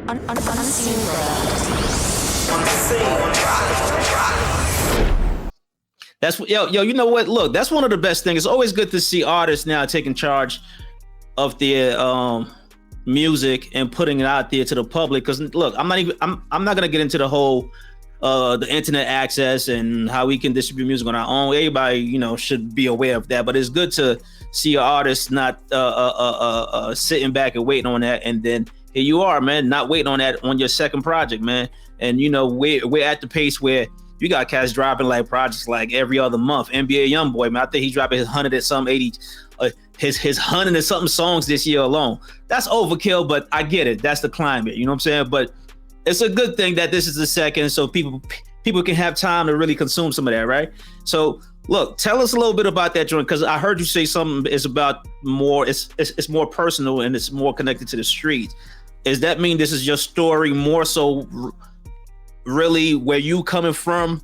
Unseen That's yo. You know what? Look, that's one of the best things. It's always good to see artists now taking charge of their music and putting it out there to the public. Because look, I'm not gonna get into the whole the internet access and how we can distribute music on our own. Everybody, should be aware of that. But it's good to see your artists not sitting back and waiting on that, and then here you are, man, not waiting on that on your second project, man. And we're at the pace where you got cats dropping like projects like every other month. NBA Young Boy, man, I think he's dropping his 100 and some 80, his 100 and something songs this year alone. That's overkill, but I get it. That's the climate, you know what I'm saying? But it's a good thing that this is the second, so people can have time to really consume some of that, right? So look, tell us a little bit about that joint, because I heard you say something is about more, it's more personal and it's more connected to the streets. Does that mean this is your story more so really where you coming from,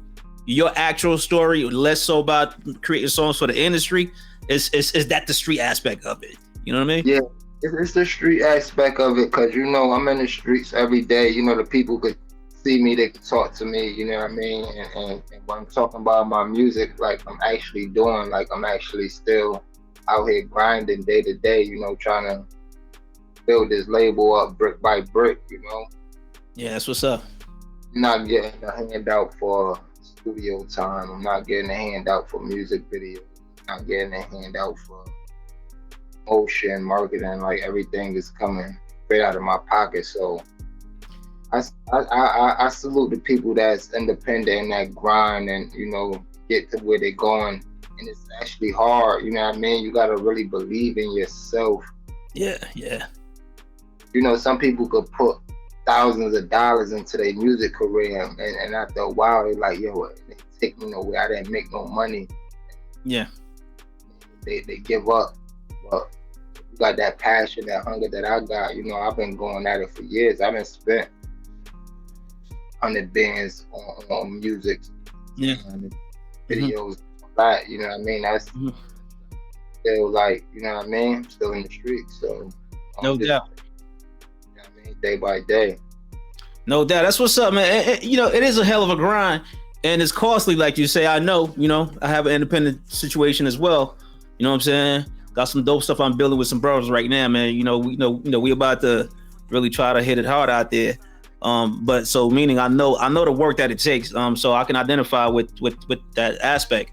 your actual story, less so about creating songs for the industry? Is that the street aspect of it? You know what I mean? Yeah, it's the street aspect of it, because I'm in the streets every day. The people could see me, they could talk to me, you know what I mean? And when I'm talking about my music, like I'm actually doing, like I'm actually still out here grinding day to day, trying to build this label up brick by brick, Yeah, that's what's up. I'm not getting a handout for studio time. I'm not getting a handout for music videos. I'm not getting a handout for motion, marketing. Like everything is coming straight out of my pocket. So I salute the people that's independent and that grind and get to where they're going. And it's actually hard. You know what I mean? You gotta really believe in yourself. Yeah. Some people could put thousands of dollars into their music career, and after a while, they're like, yo, they take me nowhere. I didn't make no money. Yeah. They give up. But you got that passion, that hunger that I got. I've been going at it for years. I've been spent 100 bands on music. Yeah. Videos, that, you know what I mean? That's still like, you know what I mean? Still in the streets. So no doubt. Day by day. No doubt. That's what's up, man. It is a hell of a grind, and it's costly, like you say. I know, I have an independent situation as well. You know what I'm saying? Got some dope stuff I'm building with some brothers right now, man. We about to really try to hit it hard out there. But so meaning I know the work that it takes. So I can identify with that aspect.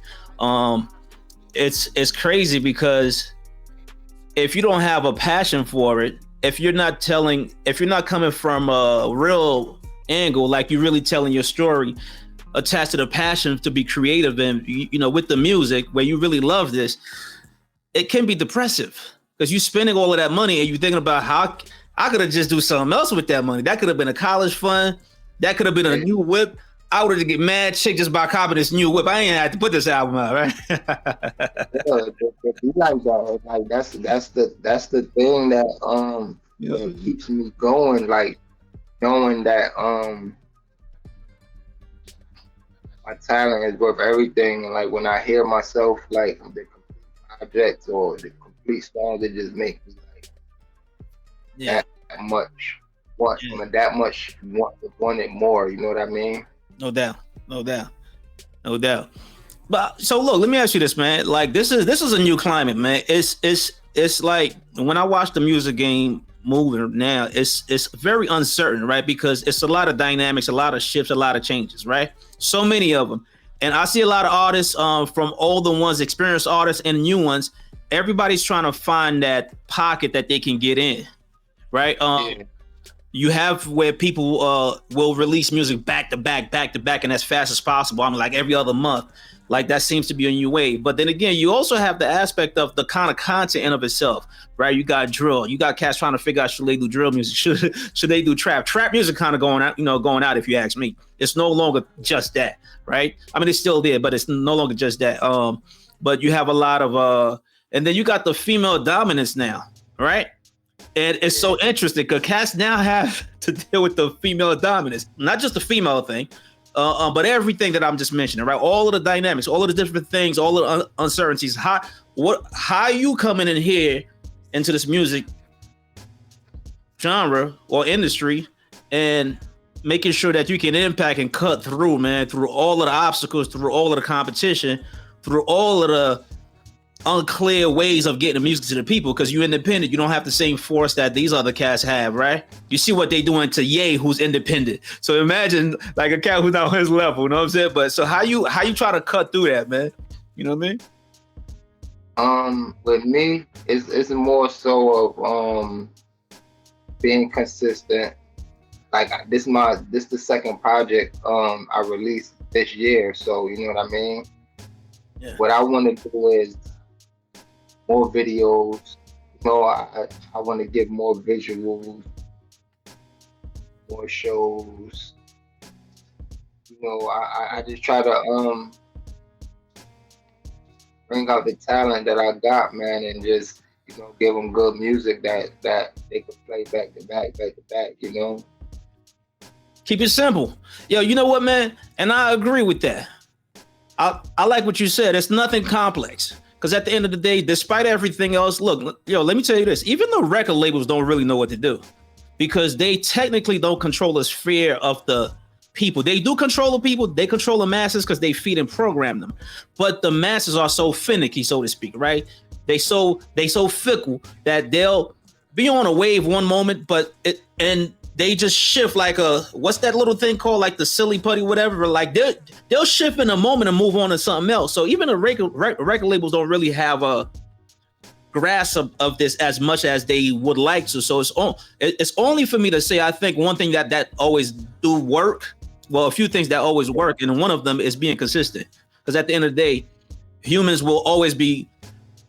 It's crazy because if you don't have a passion for it, if you're not coming from a real angle, like you're really telling your story attached to the passion to be creative and, with the music where you really love this, it can be depressive because you're spending all of that money and you're thinking about how I could have just do something else with that money. That could have been a college fund. That could have been a new whip. I would have get mad chick just by copying this new whip. I ain't had to put this album out, right? Like that's the thing that keeps me going. Like knowing that my talent is worth everything. And like when I hear myself, like the complete projects or the complete songs, it just makes me like that much want it more. You know what I mean? No doubt. But so look, let me ask you this, man. Like this is a new climate, man. It's like when I watch the music game moving now, it's very uncertain, right? Because it's a lot of dynamics, a lot of shifts, a lot of changes, right? So many of them. And I see a lot of artists from older ones, experienced artists and new ones. Everybody's trying to find that pocket that they can get in, right? You have where people will release music back to back, and as fast as possible. I mean, like every other month. Like that seems to be a new wave. But then again, you also have the aspect of the kind of content in of itself, right? You got drill. You got cats trying to figure out should they do drill music, should they do trap? Trap music kind of going out. If you ask me, it's no longer just that, right? I mean, it's still there, but it's no longer just that. But you have a lot of and then you got the female dominance now, right? And it's so interesting because cats now have to deal with the female dominance, not just the female thing, but everything that I'm just mentioning, right? All of the dynamics, all of the different things, all of the uncertainties. How are you coming in here into this music genre or industry and making sure that you can impact and cut through, man, through all of the obstacles, through all of the competition, through all of the unclear ways of getting the music to the people, because you're independent. You don't have the same force that these other cats have, right? You see what they doing to Ye, who's independent. So imagine like a cat who's not on his level, you know what I'm saying? But so how you try to cut through that, man? You know what I mean? With me, it's more so of being consistent. Like this the second project I released this year, so you know what I mean? Yeah. What I want to do is more videos. You know, I want to give more visuals, more shows. You know, I just try to bring out the talent that I got, man, and just, you know, give them good music that they could play back to back, you know. Keep it simple. Yo, you know what, man? And I agree with that. I like what you said. It's nothing complex. Because at the end of the day, despite everything else, look, yo, let me tell you this. Even the record labels don't really know what to do, because they technically don't control the sphere of the people. They do control the people. They control the masses because they feed and program them. But the masses are so finicky, so to speak, right? They so fickle that they'll be on a wave one moment, and they just shift like what's that little thing called, like the silly putty, whatever. Like they'll shift in a moment and move on to something else. So even the record labels don't really have a grasp of this as much as they would like to. So it's only for me to say, I think one thing that always do work. Well, a few things that always work, and one of them is being consistent. Because at the end of the day, humans will always be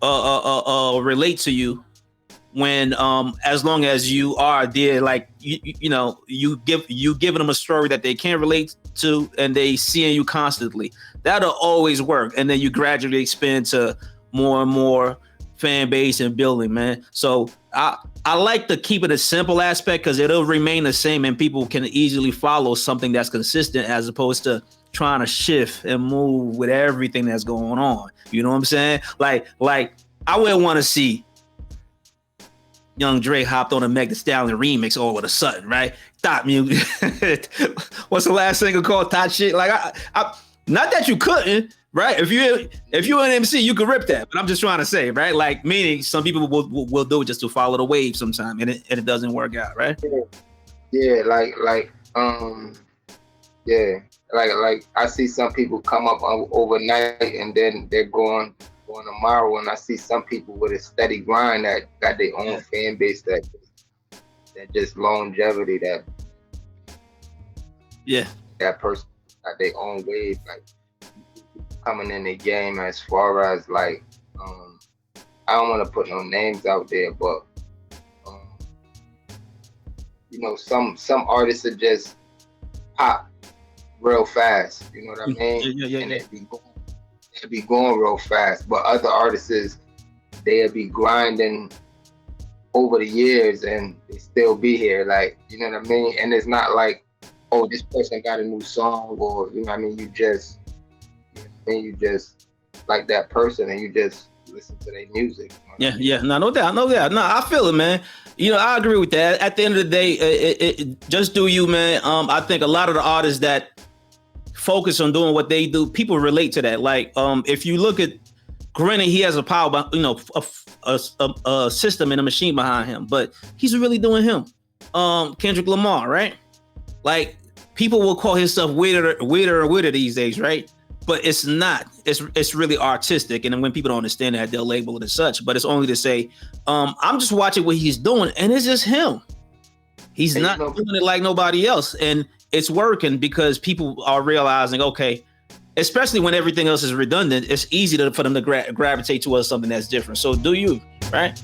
relate to you when as long as you are there, like you know, you giving them a story that they can relate to, and they seeing you constantly. That'll always work, and then you gradually expand to more and more fan base and building, man. So I like to keep it a simple aspect, because it'll remain the same and people can easily follow something that's consistent, as opposed to trying to shift and move with everything that's going on. You know what I'm saying? Like I wouldn't want to see Young Dre hopped on a Meg Thee Stallion remix all of a sudden, right? Thought music. What's the last single called? Thought shit. Like I not that you couldn't, right? If you're an MC, you could rip that. But I'm just trying to say, right? Like, meaning some people will do it just to follow the wave sometime, and it doesn't work out, right? Yeah, like I see some people come up overnight and then they're going tomorrow, and I see some people with a steady grind that got their own fan base, that just longevity, that person got their own wave, like coming in the game. As far as like I don't want to put no names out there, but you know, some artists are just pop real fast, you know what I mean? And it'd be going real fast. But other artists, they'll be grinding over the years and they still be here, like, you know what I mean? And it's not like, oh, this person got a new song, or you know what I mean, you just like that person and you just listen to their music. No doubt. No, I feel it, man. You know, I agree with that. At the end of the day, it just do you, man. I think a lot of the artists that focus on doing what they do, people relate to that. Like, if you look at, granted, he has a power, you know, a system and a machine behind him, but he's really doing him. Kendrick Lamar, right? Like, people will call his stuff weirder these days, right? But it's not. It's really artistic, and when people don't understand that, they'll label it as such. But it's only to say, I'm just watching what he's doing, and it's just him. He's not doing it like nobody else, and it's working because people are realizing, okay, especially when everything else is redundant, it's easy for them to gravitate towards something that's different. So do you, right?